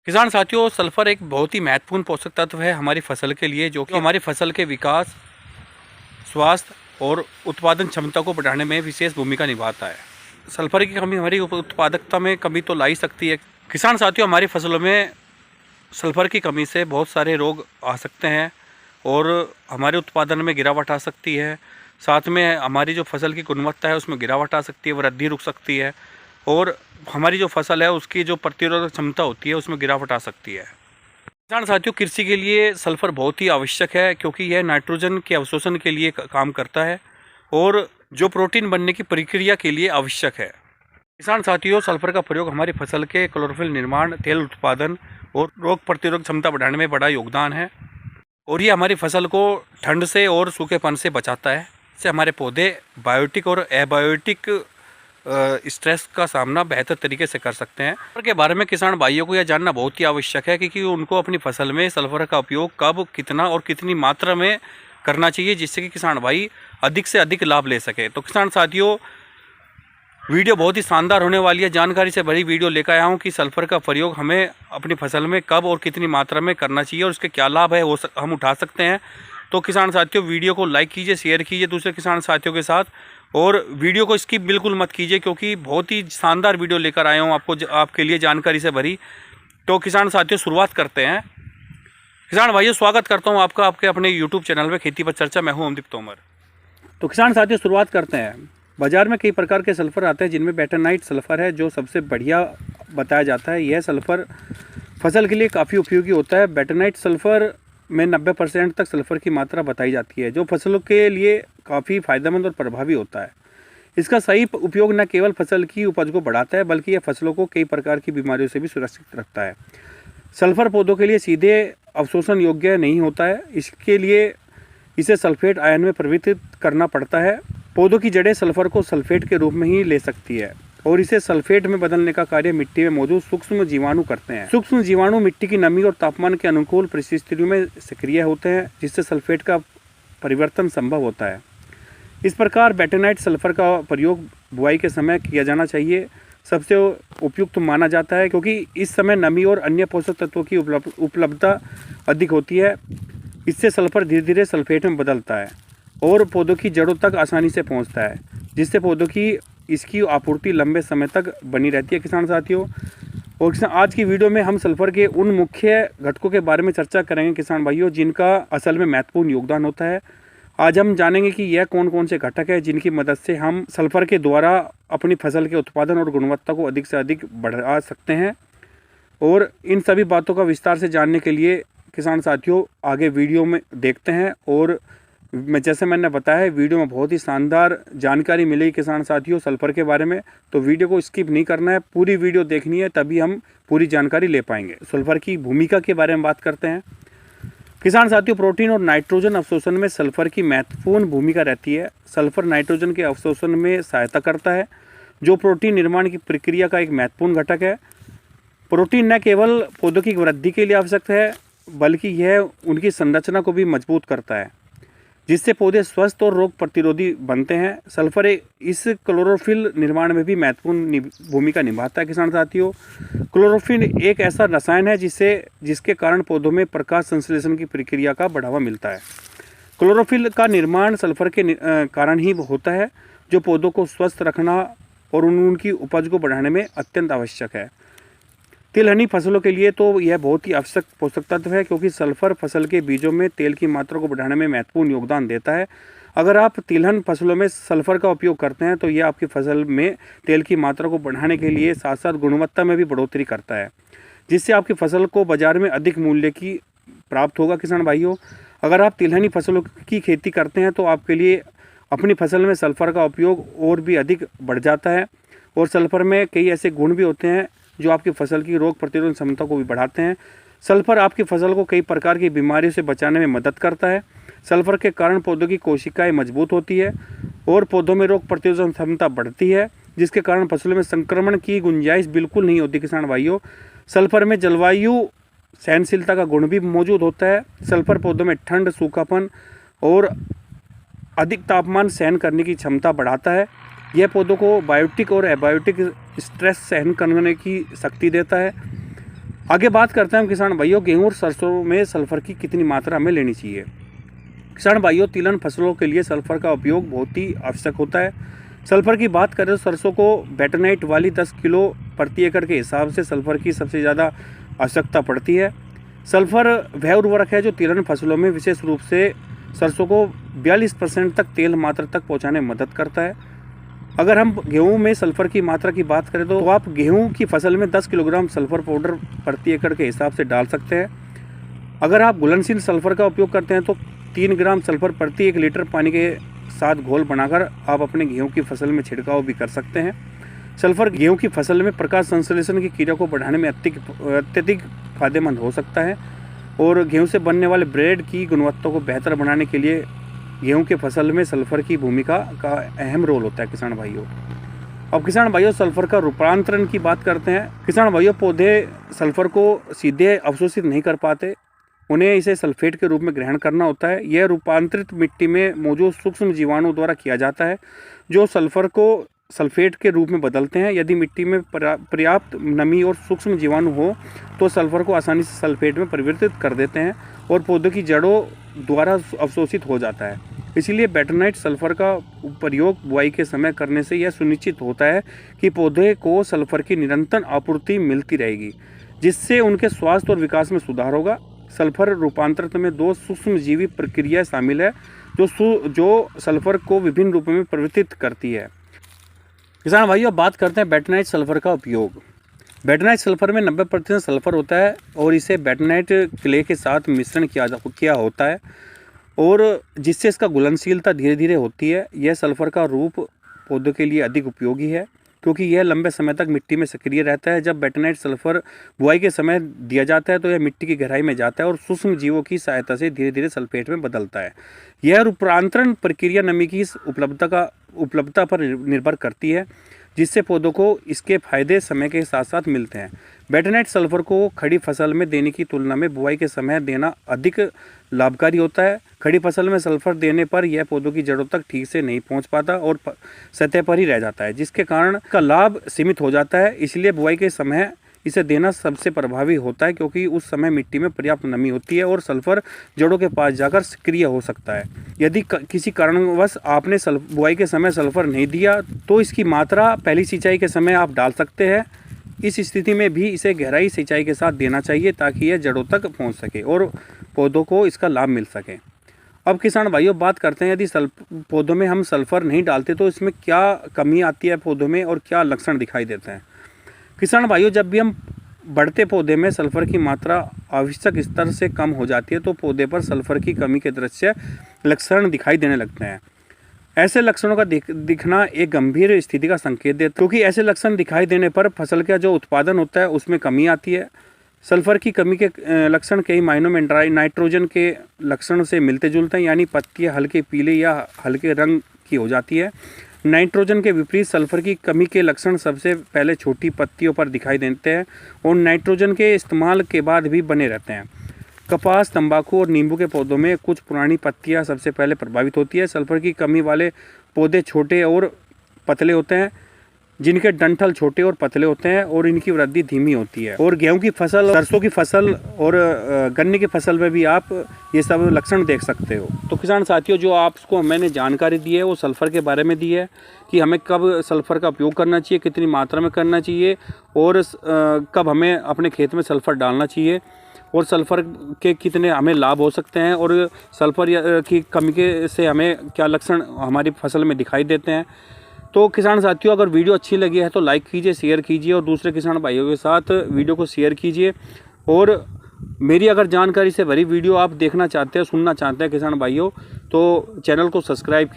किसान साथियों, सल्फर एक बहुत ही महत्वपूर्ण पोषक तत्व है हमारी फसल के लिए, जो कि हमारी फसल के विकास, स्वास्थ्य और उत्पादन क्षमता को बढ़ाने में विशेष भूमिका निभाता है। सल्फर की कमी हमारी उत्पादकता में कमी तो ला ही सकती है। किसान साथियों, हमारी फसलों में सल्फर की कमी से बहुत सारे रोग आ सकते हैं और हमारे उत्पादन में गिरावट आ सकती है। साथ में हमारी जो फसल की गुणवत्ता है उसमें गिरावट आ सकती है, वृद्धि रुक सकती है और हमारी जो फसल है उसकी जो प्रतिरोधक क्षमता होती है उसमें गिरावट आ सकती है। किसान साथियों, कृषि के लिए सल्फर बहुत ही आवश्यक है क्योंकि यह नाइट्रोजन के अवशोषण के लिए काम करता है और जो प्रोटीन बनने की प्रक्रिया के लिए आवश्यक है। किसान साथियों, सल्फर का प्रयोग हमारी फसल के क्लोरोफिल निर्माण, तेल उत्पादन और रोग प्रतिरोधक क्षमता बढ़ाने में बड़ा योगदान है और ये हमारी फसल को ठंड से और सूखेपन से बचाता है। इससे हमारे पौधे बायोटिक और एबायोटिक स्ट्रेस का सामना बेहतर तरीके से कर सकते हैं। सल्फर के बारे में किसान भाइयों को यह जानना बहुत ही आवश्यक है क्योंकि उनको अपनी फसल में सल्फर का उपयोग कब, कितना और कितनी मात्रा में करना चाहिए, जिससे कि किसान भाई अधिक से अधिक लाभ ले सके। तो किसान साथियों, वीडियो बहुत ही शानदार होने वाली है। जानकारी से भरी वीडियो लेकर आया हूँ कि सल्फर का प्रयोग हमें अपनी फसल में कब और कितनी मात्रा में करना चाहिए और उसके क्या लाभ है वो हम उठा सकते हैं। तो किसान साथियों, वीडियो को लाइक कीजिए, शेयर कीजिए दूसरे किसान साथियों के साथ और वीडियो को स्किप बिल्कुल मत कीजिए क्योंकि बहुत ही शानदार वीडियो लेकर आया हूँ आपके लिए जानकारी से भरी। तो किसान साथियों, शुरुआत करते हैं। किसान भाइयों, स्वागत करता हूँ आपका आपके अपने यूट्यूब चैनल में खेती पर चर्चा। मैं हूँ अमदीप तोमर। तो किसान साथियों, शुरुआत करते हैं। बाज़ार में कई प्रकार के सल्फ़र आते हैं जिनमें बेटानाइट सल्फ़र है जो सबसे बढ़िया बताया जाता है। यह सल्फ़र फसल के लिए काफ़ी उपयोगी होता है। बेटानाइट सल्फ़र में 90% तक सल्फ़र की मात्रा बताई जाती है जो फसलों के लिए काफ़ी फ़ायदेमंद और प्रभावी होता है। इसका सही उपयोग न केवल फसल की उपज को बढ़ाता है बल्कि यह फसलों को कई प्रकार की बीमारियों से भी सुरक्षित रखता है। सल्फ़र पौधों के लिए सीधे अवशोषण योग्य नहीं होता है, इसके लिए इसे सल्फेट आयन में परिवर्तित करना पड़ता है। पौधों की जड़ें सल्फर को सल्फेट के रूप में ही ले सकती है और इसे सल्फेट में बदलने का कार्य मिट्टी में मौजूद सूक्ष्म जीवाणु करते हैं। सूक्ष्म जीवाणु मिट्टी की नमी और तापमान के अनुकूल परिस्थितियों में सक्रिय होते हैं जिससे सल्फेट का परिवर्तन संभव होता है। इस प्रकार बेटानाइट सल्फर का प्रयोग बुआई के समय किया जाना चाहिए। सबसे उपयुक्त माना जाता है क्योंकि इस समय नमी और अन्य पोषक तत्वों की उपलब्धता अधिक होती है। इससे सल्फर धीरे धीरे सल्फेट में बदलता है और पौधों की जड़ों तक आसानी से पहुंचता है जिससे पौधों की इसकी आपूर्ति लंबे समय तक बनी रहती है। किसान साथियों, और आज की वीडियो में हम सल्फर के उन मुख्य घटकों के बारे में चर्चा करेंगे किसान भाइयों जिनका असल में महत्वपूर्ण योगदान होता है। आज हम जानेंगे कि यह कौन कौन से घटक है जिनकी मदद से हम सल्फर के द्वारा अपनी फसल के उत्पादन और गुणवत्ता को अधिक से अधिक बढ़ा सकते हैं। और इन सभी बातों का विस्तार से जानने के लिए किसान साथियों आगे वीडियो में देखते हैं और जैसे मैंने बताया वीडियो में बहुत ही शानदार जानकारी मिलेगी किसान साथियों सल्फर के बारे में। तो वीडियो को स्किप नहीं करना है, पूरी वीडियो देखनी है, तभी हम पूरी जानकारी ले पाएंगे। सल्फर की भूमिका के बारे में बात करते हैं। किसान साथियों, प्रोटीन और नाइट्रोजन अवशोषण में सल्फर की महत्वपूर्ण भूमिका रहती है। सल्फर नाइट्रोजन के अवशोषण में सहायता करता है जो प्रोटीन निर्माण की प्रक्रिया का एक महत्वपूर्ण घटक है। प्रोटीन न केवल पौधों की वृद्धि के लिए आवश्यक है बल्कि यह उनकी संरचना को भी मजबूत करता है जिससे पौधे स्वस्थ और रोग प्रतिरोधी बनते हैं। सल्फर इस क्लोरोफिल निर्माण में भी महत्वपूर्ण भूमिका निभाता है। किसान साथियों, क्लोरोफिल एक ऐसा रसायन है जिसके कारण पौधों में प्रकाश संश्लेषण की प्रक्रिया का बढ़ावा मिलता है। क्लोरोफिल का निर्माण सल्फर के कारण ही होता है जो पौधों को स्वस्थ रखना और उनकी उपज को बढ़ाने में अत्यंत आवश्यक है। तिलहनी फसलों के लिए तो यह बहुत ही आवश्यक पोषक तत्व है क्योंकि सल्फर फसल के बीजों में तेल की मात्रा को बढ़ाने में महत्वपूर्ण योगदान देता है। अगर आप तिलहन फसलों में सल्फर का उपयोग करते हैं तो यह आपकी फसल में तेल की मात्रा को बढ़ाने के लिए साथ साथ गुणवत्ता में भी बढ़ोतरी करता है जिससे आपकी फसल को बाजार में अधिक मूल्य की प्राप्त होगा। किसान भाइयों, अगर आप तिलहनी फसलों की खेती करते हैं तो आपके लिए अपनी फसल में सल्फर का उपयोग और भी अधिक बढ़ जाता है और सल्फर में कई ऐसे गुण भी होते हैं जो आपकी फसल की रोग प्रतिरोधक क्षमता को भी बढ़ाते हैं। सल्फर आपकी फसल को कई प्रकार की बीमारियों से बचाने में मदद करता है। सल्फर के कारण पौधों की कोशिकाएं मजबूत होती है और पौधों में रोग प्रतिरोधक क्षमता बढ़ती है जिसके कारण फसलों में संक्रमण की गुंजाइश बिल्कुल नहीं होती। किसान भाइयों, सल्फर में जलवायु सहनशीलता का गुण भी मौजूद होता है। सल्फर पौधों में ठंड, सूखापन और अधिक तापमान सहन करने की क्षमता बढ़ाता है। यह पौधों को बायोटिक और एबायोटिक स्ट्रेस सहन करने की शक्ति देता है। आगे बात करते हैं हम किसान भाइयों, गेहूँ और सरसों में सल्फर की कितनी मात्रा हमें लेनी चाहिए। किसान भाइयों, तिलहन फसलों के लिए सल्फर का उपयोग बहुत ही आवश्यक होता है। सल्फर की बात करें तो सरसों को बेटानाइट वाली 10 किलो प्रति एकड़ के हिसाब से सल्फर की सबसे ज़्यादा आवश्यकता पड़ती है। सल्फर वह उर्वरक है जो तिलहन फसलों में विशेष रूप से सरसों को 42% तक तेल मात्रा तक पहुंचाने में मदद करता है। अगर हम गेहूं में सल्फर की मात्रा की बात करें तो आप गेहूं की फसल में 10 किलोग्राम सल्फर पाउडर प्रति एकड़ के हिसाब से डाल सकते हैं। अगर आप घुलनशील सल्फर का उपयोग करते हैं तो 3 ग्राम सल्फर प्रति 1 लीटर पानी के साथ घोल बनाकर आप अपने गेहूं की फसल में छिड़काव भी कर सकते हैं। सल्फर गेहूं की फसल में प्रकाश संश्लेषण की क्रिया को बढ़ाने में अत्यधिक फायदेमंद हो सकता है और गेहूं से बनने वाले ब्रेड की गुणवत्ता को बेहतर बनाने के लिए गेहूं के फसल में सल्फर की भूमिका का अहम रोल होता है किसान भाइयों। अब किसान भाइयों, सल्फर का रूपांतरण की बात करते हैं। किसान भाइयों, पौधे सल्फर को सीधे अवशोषित नहीं कर पाते, उन्हें इसे सल्फेट के रूप में ग्रहण करना होता है। यह रूपांतरित मिट्टी में मौजूद सूक्ष्म जीवाणु द्वारा किया जाता है जो सल्फर को सल्फेट के रूप में बदलते हैं। यदि मिट्टी में पर्याप्त नमी और सूक्ष्म जीवाणु हो तो सल्फर को आसानी से सल्फेट में परिवर्तित कर देते हैं और पौधों की जड़ों द्वारा अवशोषित हो जाता है। इसलिए बेटानाइट सल्फर का प्रयोग बुआई के समय करने से यह सुनिश्चित होता है कि पौधे को सल्फर की निरंतर आपूर्ति मिलती रहेगी, जिससे उनके स्वास्थ्य और विकास में सुधार होगा। सल्फर रूपांतरण में 2 सूक्ष्मजीवी प्रक्रियाएं शामिल है जो सल्फर को विभिन्न रूपों में परिवर्तित करती है। किसान भाइयों, बात करते हैं बेटानाइट सल्फर का उपयोग। बेटानाइट सल्फर में 90% सल्फर होता है और इसे बेटानाइट क्ले के साथ मिश्रण किया होता है और जिससे इसका घुलनशीलता धीरे धीरे होती है। यह सल्फर का रूप पौधों के लिए अधिक उपयोगी है क्योंकि यह लंबे समय तक मिट्टी में सक्रिय रहता है। जब बेटानाइट सल्फर बुआई के समय दिया जाता है तो यह मिट्टी की गहराई में जाता है और सूक्ष्म जीवों की सहायता से धीरे धीरे सल्फेट में बदलता है। यह रूपांतरण प्रक्रिया नमी की उपलब्धता पर निर्भर करती है, जिससे पौधों को इसके फायदे समय के साथ साथ मिलते हैं। बेटानाइट सल्फर को खड़ी फसल में देने की तुलना में बुआई के समय देना अधिक लाभकारी होता है। खड़ी फसल में सल्फर देने पर यह पौधों की जड़ों तक ठीक से नहीं पहुंच पाता और सतह पर ही रह जाता है, जिसके कारण का लाभ सीमित हो जाता है। इसलिए बुआई के समय इसे देना सबसे प्रभावी होता है क्योंकि उस समय मिट्टी में पर्याप्त नमी होती है और सल्फर जड़ों के पास जाकर सक्रिय हो सकता है। यदि किसी कारणवश आपने बुआई के समय सल्फर नहीं दिया तो इसकी मात्रा पहली सिंचाई के समय आप डाल सकते हैं। इस स्थिति में भी इसे गहराई सिंचाई के साथ देना चाहिए ताकि यह जड़ों तक पहुंच सके और पौधों को इसका लाभ मिल सके। अब किसान भाइयों, बात करते हैं यदि पौधों में हम सल्फर नहीं डालते तो इसमें क्या कमी आती है पौधों में और क्या लक्षण दिखाई देते हैं। किसान भाइयों, जब भी हम बढ़ते पौधे में सल्फर की मात्रा आवश्यक स्तर से कम हो जाती है तो पौधे पर सल्फर की कमी के दृश्य लक्षण दिखाई देने लगते हैं। ऐसे लक्षणों का दिखना एक गंभीर स्थिति का संकेत देता है क्योंकि ऐसे लक्षण दिखाई देने पर फसल का जो उत्पादन होता है उसमें कमी आती है। सल्फर की कमी के लक्षण कई मायनों में नाइट्रोजन के लक्षण से मिलते जुलते हैं, यानी पत्तियां हल्के पीले या हल्के रंग की हो जाती है। नाइट्रोजन के विपरीत सल्फर की कमी के लक्षण सबसे पहले छोटी पत्तियों पर दिखाई देते हैं और नाइट्रोजन के इस्तेमाल के बाद भी बने रहते हैं। कपास, तंबाकू और नींबू के पौधों में कुछ पुरानी पत्तियां सबसे पहले प्रभावित होती है। सल्फर की कमी वाले पौधे छोटे और पतले होते हैं, जिनके डंठल छोटे और पतले होते हैं और इनकी वृद्धि धीमी होती है। और गेहूं की फसल, सरसों की फसल और गन्ने की फसल में भी आप ये सब लक्षण देख सकते हो। तो किसान साथियों, जो आपको मैंने जानकारी दी है वो सल्फर के बारे में दी है कि हमें कब सल्फर का उपयोग करना चाहिए, कितनी मात्रा में करना चाहिए और कब हमें अपने खेत में सल्फर डालना चाहिए और सल्फर के कितने हमें लाभ हो सकते हैं और सल्फर की कमी के से हमें क्या लक्षण हमारी फसल में दिखाई देते हैं। तो किसान साथियों, अगर वीडियो अच्छी लगी है तो लाइक कीजिए, शेयर कीजिए और दूसरे किसान भाइयों के साथ वीडियो को शेयर कीजिए। और मेरी अगर जानकारी से भरी वीडियो आप देखना चाहते हैं, सुनना चाहते हैं किसान भाइयों, तो चैनल को सब्सक्राइब